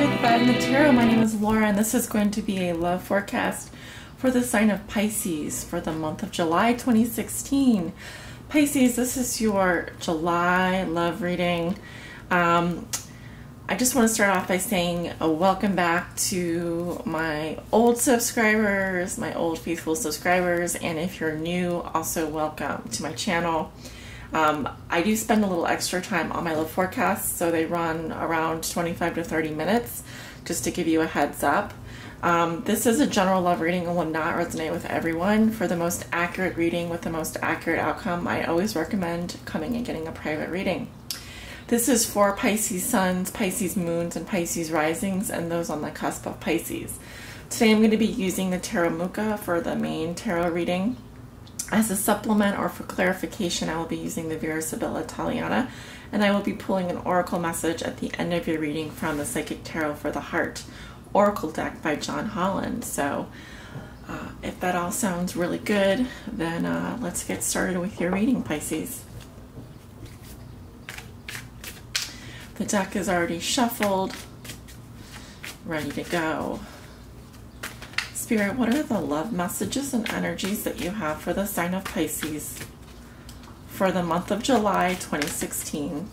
with Vibe in the Tarot. My name is Laura, and this is going to be a love forecast for the sign of Pisces for the month of July 2016. Pisces, this is your July love reading. I just want to start off by saying welcome back to my old subscribers, my old faithful subscribers, and if you're new, also welcome to my channel. I do spend a little extra time on my love forecasts, so they run around 25 to 30 minutes, just to give you a heads up. This is a general love reading and will not resonate with everyone. For the most accurate reading with the most accurate outcome, I always recommend coming and getting a private reading. This is for Pisces suns, Pisces moons, and Pisces risings, and those on the cusp of Pisces. Today I'm going to be using the Tarot Mucha for the main tarot reading. As a supplement or for clarification, I will be using the Vera Sibilla Italiana, and I will be pulling an oracle message at the end of your reading from the Psychic Tarot for the Heart Oracle deck by John Holland. So if that all sounds really good, then let's get started with your reading, Pisces. The deck is already shuffled, ready to go. Spirit, what are the love messages and energies that you have for the sign of Pisces for the month of July 2016?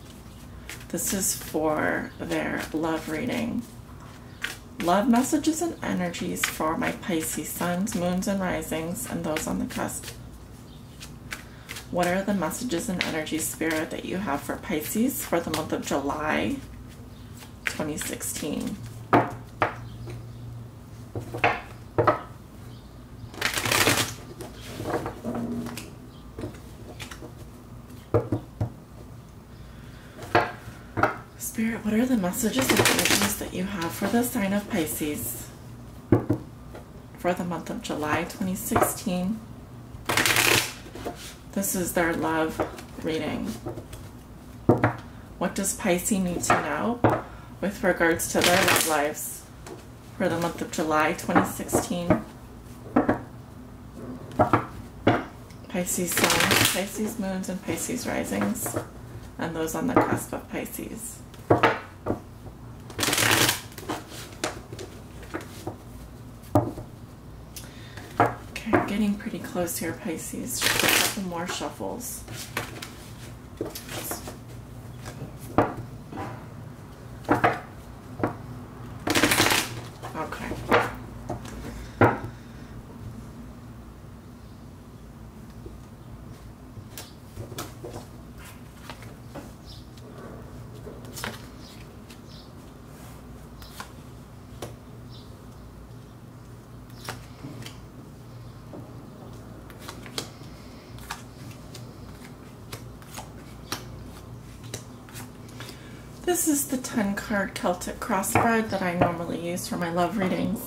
This is for their love reading. Love messages and energies for my Pisces suns, moons, and risings, and those on the cusp. What are the messages and energies, Spirit, that you have for Pisces for the month of July 2016? Spirit, what are the messages and energies that you have for the sign of Pisces for the month of July 2016? This is their love reading. What does Pisces need to know with regards to their love lives for the month of July 2016? Pisces suns, Pisces moons, and Pisces risings, and those on the cusp of Pisces. Okay, I'm getting pretty close here, Pisces. Just a couple more shuffles. Okay. This is the 10-card Celtic crossbreed that I normally use for my love readings.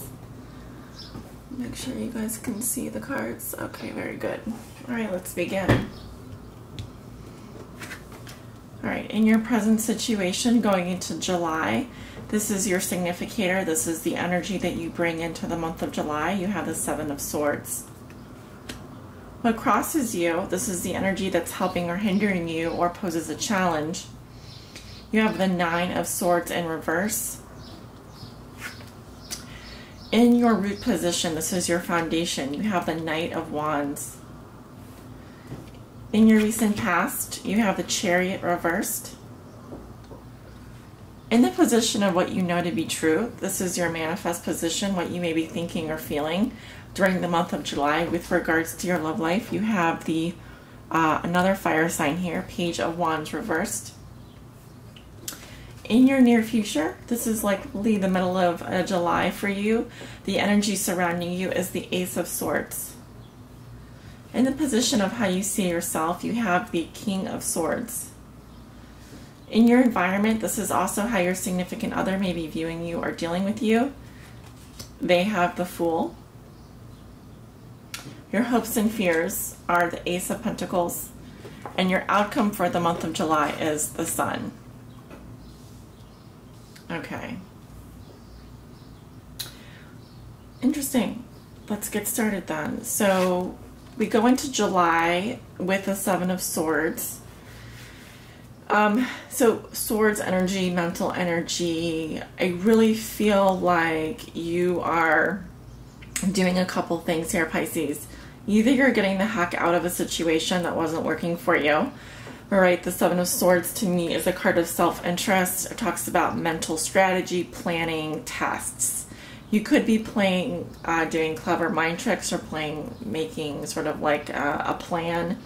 Make sure you guys can see the cards. Okay, very good. Alright, let's begin. Alright, in your present situation going into July, this is your significator. This is the energy that you bring into the month of July. You have the Seven of Swords. What crosses you, this is the energy that's helping or hindering you or poses a challenge. You have the Nine of Swords in reverse. In your root position, this is your foundation. You have the Knight of Wands. In your recent past, you have the Chariot reversed. In the position of what you know to be true, this is your manifest position, what you may be thinking or feeling during the month of July with regards to your love life. You have the another fire sign here, Page of Wands reversed. In your near future, this is likely the middle of July for you. The energy surrounding you is the Ace of Swords. In the position of how you see yourself, you have the King of Swords. In your environment, this is also how your significant other may be viewing you or dealing with you. They have the Fool. Your hopes and fears are the Ace of Pentacles. And your outcome for the month of July is the Sun. Okay. Interesting. Let's get started then. So we go into July with the Seven of Swords. So swords energy, mental energy, I really feel like you are doing a couple things here, Pisces. Either you're getting the heck out of a situation that wasn't working for you. All right, the Seven of Swords to me is a card of self-interest. It talks about mental strategy, planning, tests. You could be playing, doing clever mind tricks, or making sort of like a plan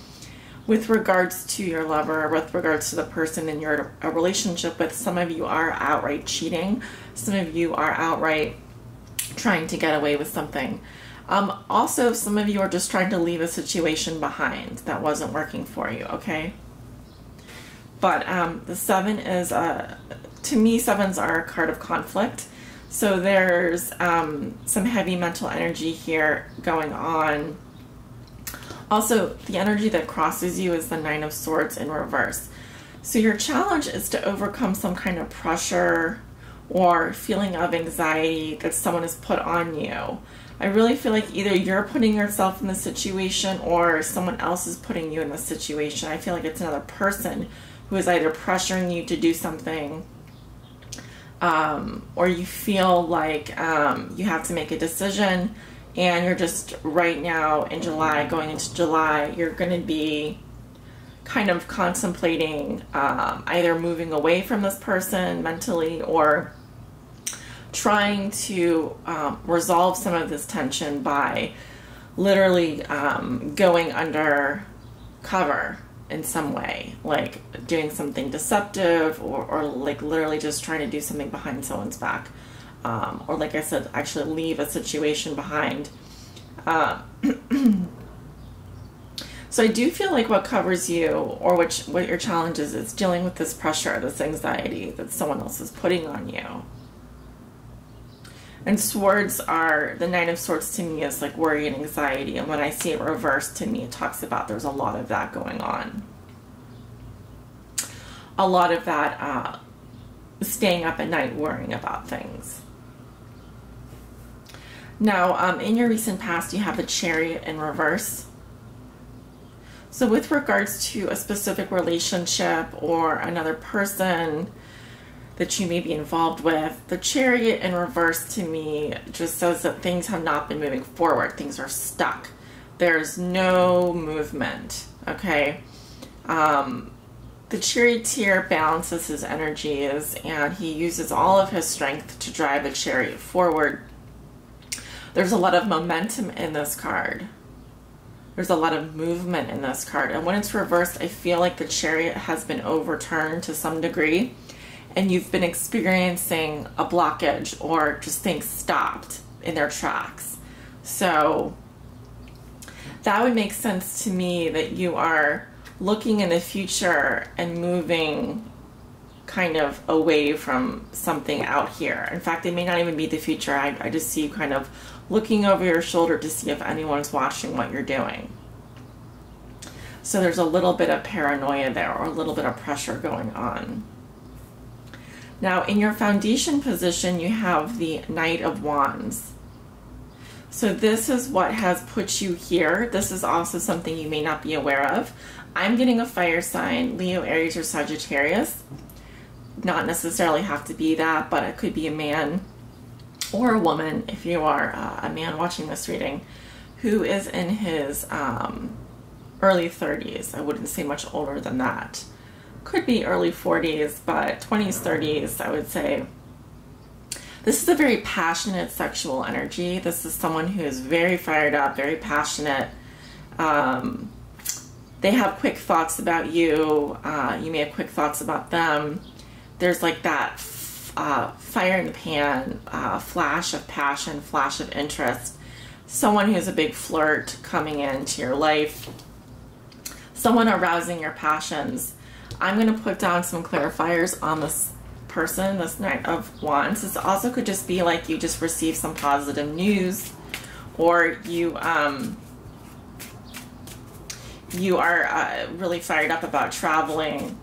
with regards to your lover, with regards to the person in your relationship with. Some of you are outright cheating. Some of you are outright trying to get away with something. Also, some of you are just trying to leave a situation behind that wasn't working for you, okay? But the seven is, to me, sevens are a card of conflict. So there's some heavy mental energy here going on. Also, the energy that crosses you is the Nine of Swords in reverse. So your challenge is to overcome some kind of pressure or feeling of anxiety that someone has put on you. I really feel like either you're putting yourself in the situation or someone else is putting you in the situation. I feel like it's another person who is either pressuring you to do something, or you feel like you have to make a decision, and you're just right now in July, going into July, you're going to be kind of contemplating either moving away from this person mentally or trying to resolve some of this tension by literally going under cover in some way, like doing something deceptive, or like literally just trying to do something behind someone's back, or like I said, actually leave a situation behind. So I do feel like what covers you, or what your challenge is dealing with this pressure, this anxiety that someone else is putting on you. And swords are, the Nine of Swords to me is like worry and anxiety. And when I see it reversed, to me, it talks about there's a lot of that going on. A lot of that staying up at night worrying about things. Now, in your recent past, you have the Chariot in reverse. So with regards to a specific relationship or another person that you may be involved with, the Chariot in reverse to me just says that things have not been moving forward. Things are stuck. There's no movement, okay? The Charioteer balances his energies, and he uses all of his strength to drive the Chariot forward. There's a lot of momentum in this card. There's a lot of movement in this card. And when it's reversed, I feel like the Chariot has been overturned to some degree, and you've been experiencing a blockage or just things stopped in their tracks. So that would make sense to me, that you are looking in the future and moving kind of away from something out here. In fact, it may not even be the future. I just see you kind of looking over your shoulder to see if anyone's watching what you're doing. So there's a little bit of paranoia there, or a little bit of pressure going on. Now, in your foundation position, you have the Knight of Wands. So this is what has put you here. This is also something you may not be aware of. I'm getting a fire sign, Leo, Aries, or Sagittarius. Not necessarily have to be that, but it could be a man or a woman, if you are a man watching this reading, who is in his early 30s. I wouldn't say much older than that. Could be early 40s, but 20s, 30s, I would say. This is a very passionate sexual energy. This is someone who is very fired up, very passionate. They have quick thoughts about you. You may have quick thoughts about them. There's like that fire in the pan, flash of passion, flash of interest. Someone who's a big flirt coming into your life. Someone arousing your passions. I'm going to put down some clarifiers on this person, this Knight of Wands. This also could just be like you just received some positive news, or you are really fired up about traveling.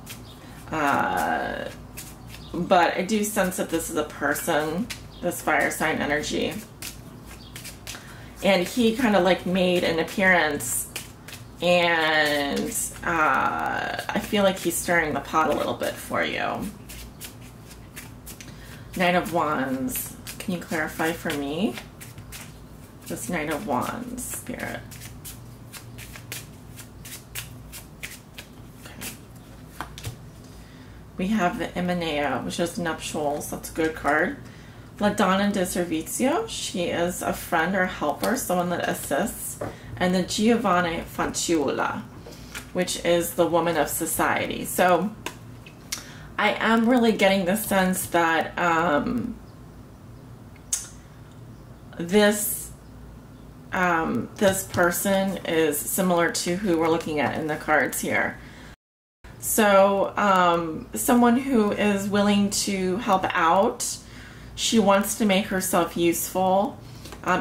But I do sense that this is a person, this fire sign energy. And he kind of like made an appearance And I feel like he's stirring the pot a little bit for you. Knight of Wands. Can you clarify for me? This Knight of Wands, Spirit. Okay. We have the Imenea, which is nuptials. That's a good card. La Donna di Servizio. She is a friend or helper, someone that assists. And the Giovane Fanciulla, which is the woman of society. So I am really getting the sense that this person is similar to who we're looking at in the cards here. So someone who is willing to help out. She wants to make herself useful.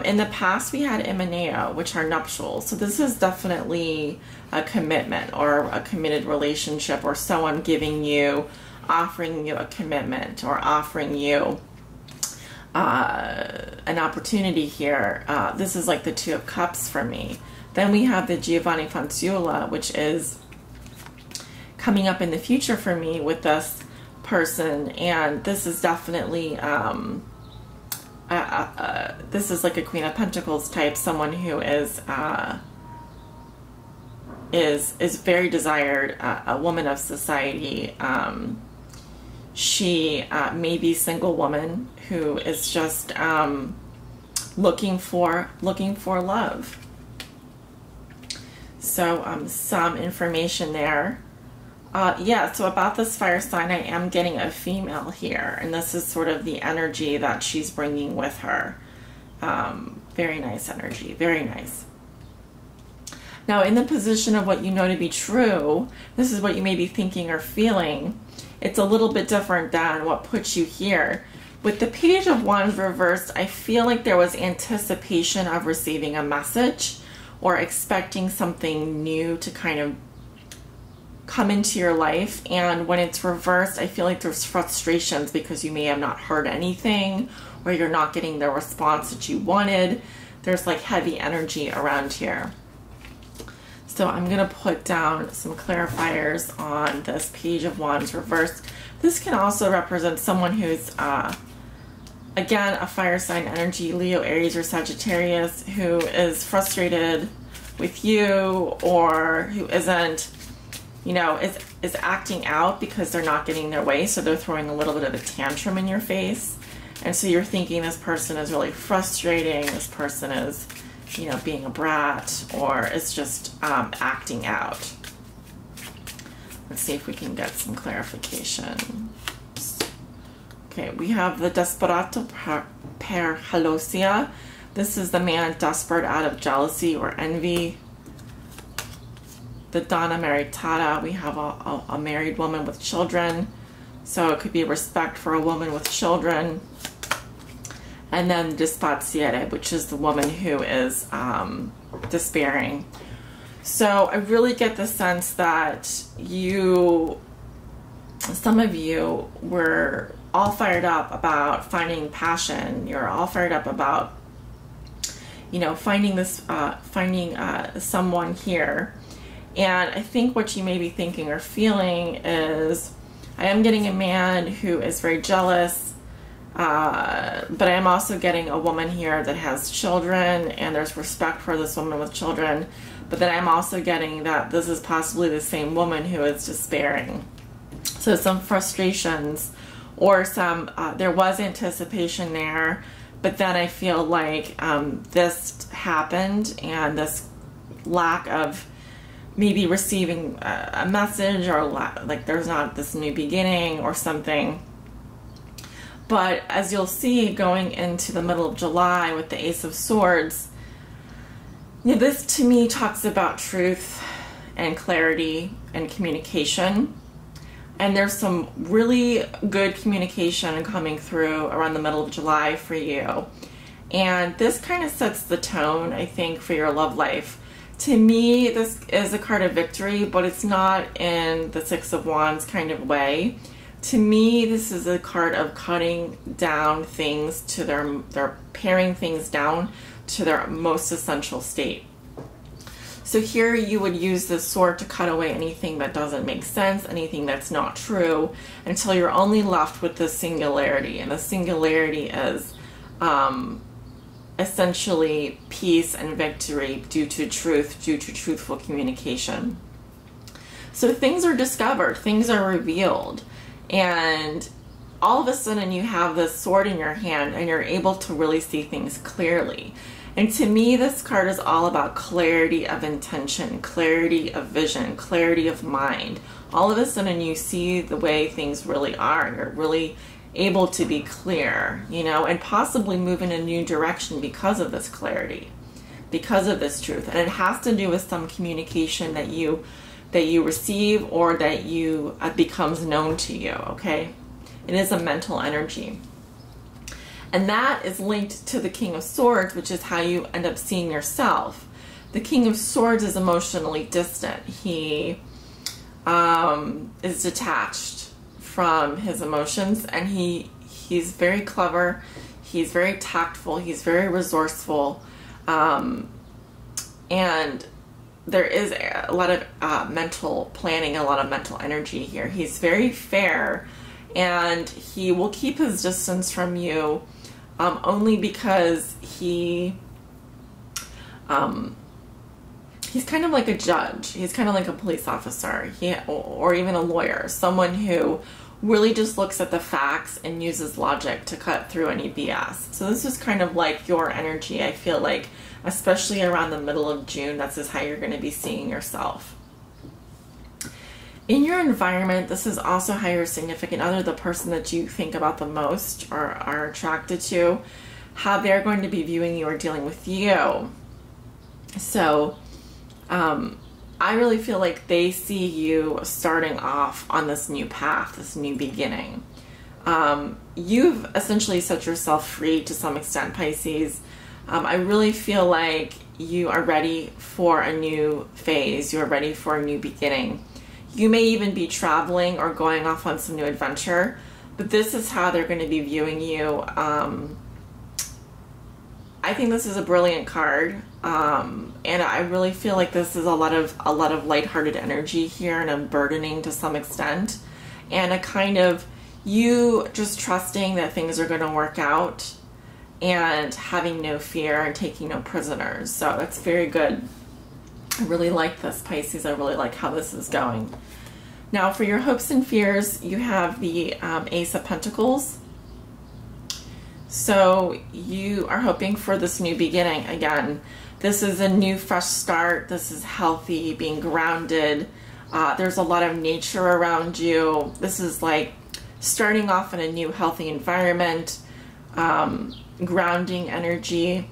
In the past, we had Imenea, which are nuptials. So this is definitely a commitment or a committed relationship, or someone offering you a commitment, or offering you an opportunity here. This is like the Two of Cups for me. Then we have the Giovane Fanciulla, which is coming up in the future for me with this person. And this is definitely... this is like a Queen of Pentacles type, someone who is very desired, a woman of society. She may be a single woman who is just looking for love. So some information there. Yeah, so about this fire sign, I am getting a female here, and this is sort of the energy that she's bringing with her. Very nice energy, very nice. Now, in the position of what you know to be true, this is what you may be thinking or feeling. It's a little bit different than what puts you here. With the Page of Wands reversed, I feel like there was anticipation of receiving a message or expecting something new to kind of come into your life. And when it's reversed, I feel like there's frustrations because you may have not heard anything, or you're not getting the response that you wanted. There's like heavy energy around here. So I'm going to put down some clarifiers on this Page of Wands reversed. This can also represent someone who's, again, a fire sign energy, Leo, Aries, or Sagittarius, who is frustrated with you, or who isn't, you know, is acting out because they're not getting their way. So they're throwing a little bit of a tantrum in your face. And so you're thinking this person is really frustrating. This person is, you know, being a brat, or is just acting out. Let's see if we can get some clarification. Okay, we have the Desperato per Gelosia. This is the man desperate out of jealousy or envy. The Donna Maritata, we have a married woman with children. So it could be respect for a woman with children. And then Dispaziere, which is the woman who is despairing. So I really get the sense that some of you were all fired up about finding passion. You're all fired up about, you know, finding someone here. And I think what you may be thinking or feeling is, I am getting a man who is very jealous, but I am also getting a woman here that has children, and there's respect for this woman with children. But then I'm also getting that this is possibly the same woman who is despairing. So some frustrations, or some, there was anticipation there, but then I feel like this happened, and this lack of maybe receiving a message, or like there's not this new beginning or something. But as you'll see, going into the middle of July with the Ace of Swords, you know, this to me talks about truth and clarity and communication. And there's some really good communication coming through around the middle of July for you. And this kind of sets the tone, I think, for your love life. To me, this is a card of victory, but it's not in the Six of Wands kind of way. To me, this is a card of cutting down things to they're paring things down to their most essential state. So here you would use the sword to cut away anything that doesn't make sense, anything that's not true, until you're only left with the singularity. And the singularity is essentially peace and victory due to truth, due to truthful communication. So things are discovered, things are revealed, and all of a sudden you have this sword in your hand and you're able to really see things clearly. And to me, this card is all about clarity of intention, clarity of vision, clarity of mind. All of a sudden you see the way things really are. You're really able to be clear, you know, and possibly move in a new direction because of this clarity, because of this truth. And it has to do with some communication that you receive or that you becomes known to you, okay? It is a mental energy. And that is linked to the King of Swords, which is how you end up seeing yourself. The King of Swords is emotionally distant. He is detached from his emotions, and he's very clever. He's very tactful. He's very resourceful. And there is a lot of mental planning, a lot of mental energy here. He's very fair, and he will keep his distance from you only because he's kind of like a judge. He's kind of like a police officer, or even a lawyer, someone who really just looks at the facts and uses logic to cut through any BS. So this is kind of like your energy, I feel like, especially around the middle of June. That's just how you're going to be seeing yourself. In your environment, this is also how your significant other, the person that you think about the most or are attracted to, how they're going to be viewing you or dealing with you. So I really feel like they see you starting off on this new path, this new beginning. You've essentially set yourself free to some extent, Pisces. I really feel like you are ready for a new phase. You're ready for a new beginning. You may even be traveling or going off on some new adventure, but this is how they're going to be viewing you. I think this is a brilliant card, and I really feel like this is a lot of lighthearted energy here, and unburdening to some extent, and a kind of you just trusting that things are going to work out, and having no fear and taking no prisoners. So that's very good. I really like this, Pisces. I really like how this is going. Now, for your hopes and fears, you have the Ace of Pentacles. So you are hoping for this new beginning. Again, this is a new, fresh start. This is healthy, being grounded. There's a lot of nature around you. This is like starting off in a new, healthy environment, grounding energy.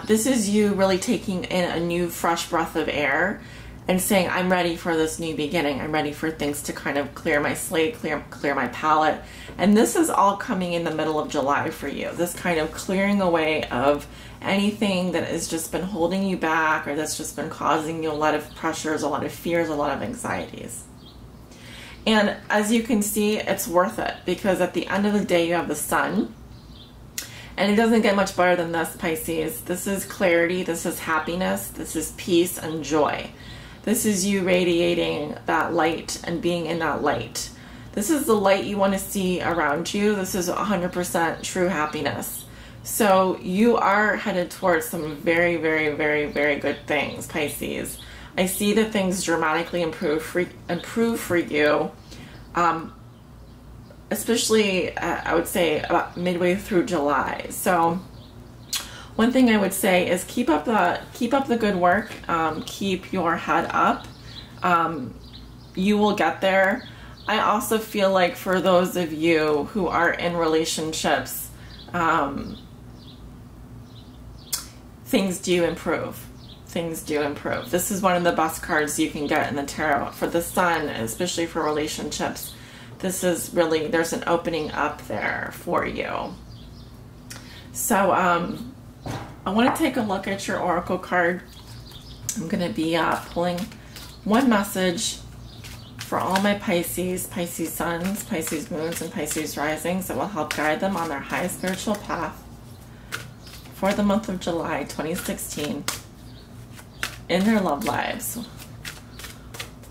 This is you really taking in a new, fresh breath of air and saying, I'm ready for this new beginning. I'm ready for things to kind of clear my slate, clear my palette. And this is all coming in the middle of July for you. This kind of clearing away of anything that has just been holding you back, or that's just been causing you a lot of pressures, a lot of fears, a lot of anxieties. And as you can see, it's worth it, because at the end of the day, you have the sun. And it doesn't get much better than this, Pisces. This is clarity, this is happiness, this is peace and joy. This is you radiating that light and being in that light. This is the light you want to see around you. This is 100% true happiness. So you are headed towards some very, very, very, very good things, Pisces. I see that things dramatically improve for you. Especially, I would say, about midway through July. So one thing I would say is keep up the good work. Keep your head up. You will get there. I also feel like for those of you who are in relationships, things do improve. Things do improve. This is one of the best cards you can get in the tarot for the sun, especially for relationships. This is really, there's an opening up there for you. So I want to take a look at your oracle card. I'm going to be pulling one message for all my Pisces, Pisces suns, Pisces moons, and Pisces risings that will help guide them on their highest spiritual path for the month of July 2016. in their love lives.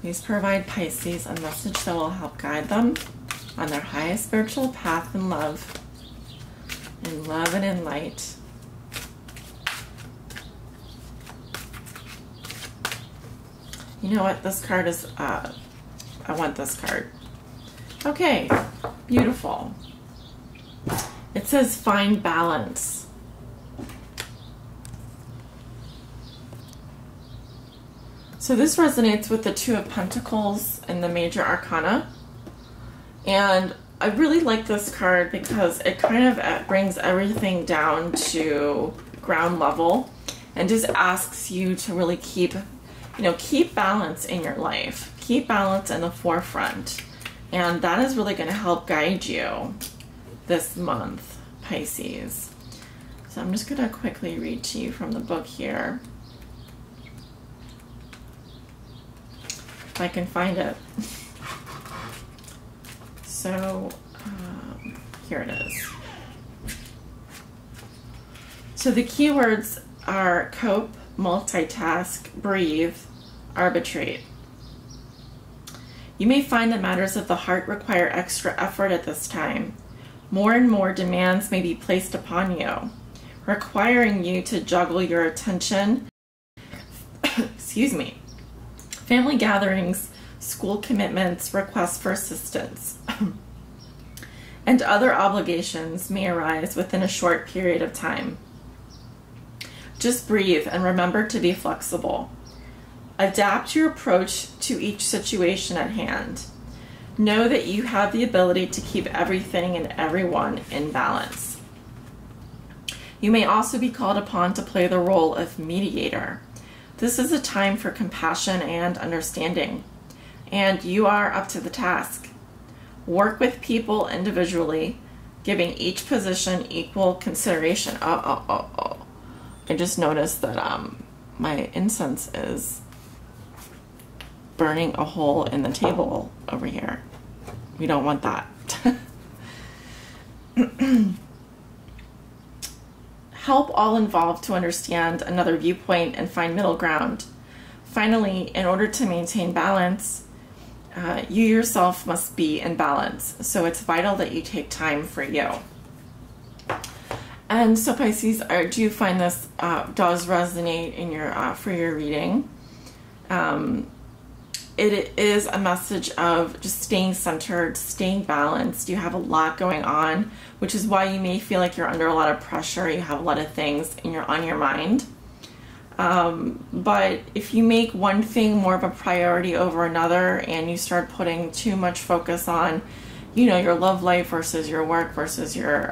Please provide Pisces a message that will help guide them on their highest spiritual path in love and in light. You know what? This card is, I want this card. Okay, beautiful. It says find balance. So this resonates with the Two of Pentacles and the Major Arcana. And I really like this card because it kind of brings everything down to ground level and just asks you to really keep balance in your life. Keep balance in the forefront. And that is really going to help guide you this month, Pisces. So I'm just going to quickly read to you from the book here. If I can find it. So here it is. So the keywords are cope, multitask, breathe, arbitrate. You may find that matters of the heart require extra effort at this time. More and more demands may be placed upon you, requiring you to juggle your attention, excuse me, family gatherings, school commitments, requests for assistance, and other obligations may arise within a short period of time. Just breathe and remember to be flexible. Adapt your approach to each situation at hand. Know that you have the ability to keep everything and everyone in balance. You may also be called upon to play the role of mediator. This is a time for compassion and understanding, and you are up to the task. Work with people individually, giving each position equal consideration. I just noticed that my incense is burning a hole in the table over here. We don't want that. Help all involved to understand another viewpoint and find middle ground. Finally, in order to maintain balance, you yourself must be in balance. So it's vital that you take time for you. And so Pisces, do you find this does resonate in your for your reading? It is a message of just staying centered, staying balanced. You have a lot going on, which is why you may feel like you're under a lot of pressure. You have a lot of things on your mind. But if you make one thing more of a priority over another and you start putting too much focus on, your love life versus your work versus your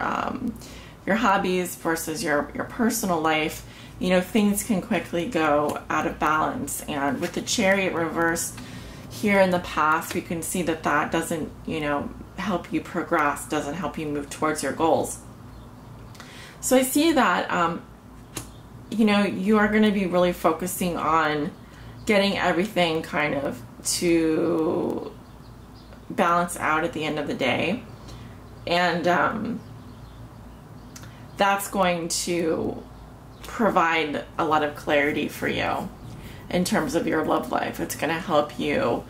hobbies versus your personal life, things can quickly go out of balance. And with the Chariot reverse here in the past, we can see that that doesn't, help you progress, doesn't help you move towards your goals. So I see that, you are going to be really focusing on getting everything kind of to balance out at the end of the day. And that's going to provide a lot of clarity for you in terms of your love life. It's going to help you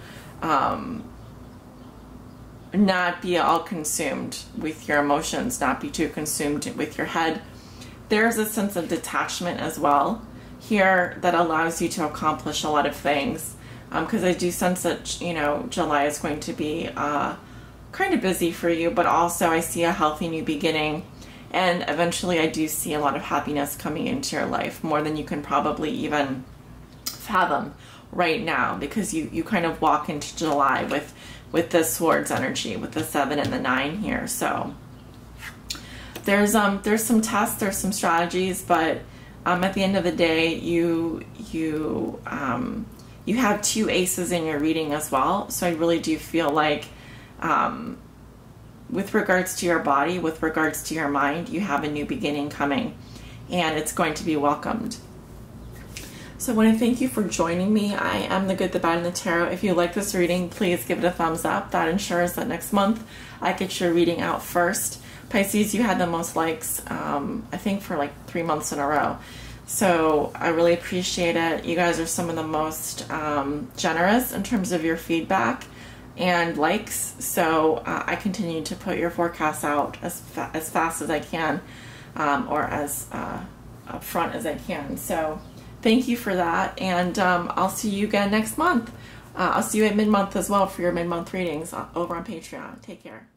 not be all consumed with your emotions, not be too consumed with your head. There's a sense of detachment as well here that allows you to accomplish a lot of things, because I do sense that July is going to be kind of busy for you, but also I see a healthy new beginning. And eventually I do see a lot of happiness coming into your life, more than you can probably even fathom right now, because you kind of walk into July with the Swords energy, with the 7 and the 9 here. So there's some tests, there's some strategies, but at the end of the day, you have 2 aces in your reading as well. So I really do feel like with regards to your body, with regards to your mind, you have a new beginning coming, and it's going to be welcomed. So I want to thank you for joining me. I am the Good, the Bad, and the Tarot. If you like this reading, please give it a thumbs up. That ensures that next month I get your reading out first. Pisces, you had the most likes, I think for like 3 months in a row. So I really appreciate it. You guys are some of the most generous in terms of your feedback and likes. So I continue to put your forecasts out as fast as I can, or as upfront as I can. So thank you for that, and I'll see you again next month. I'll see you at mid-month as well for your mid-month readings over on Patreon. Take care.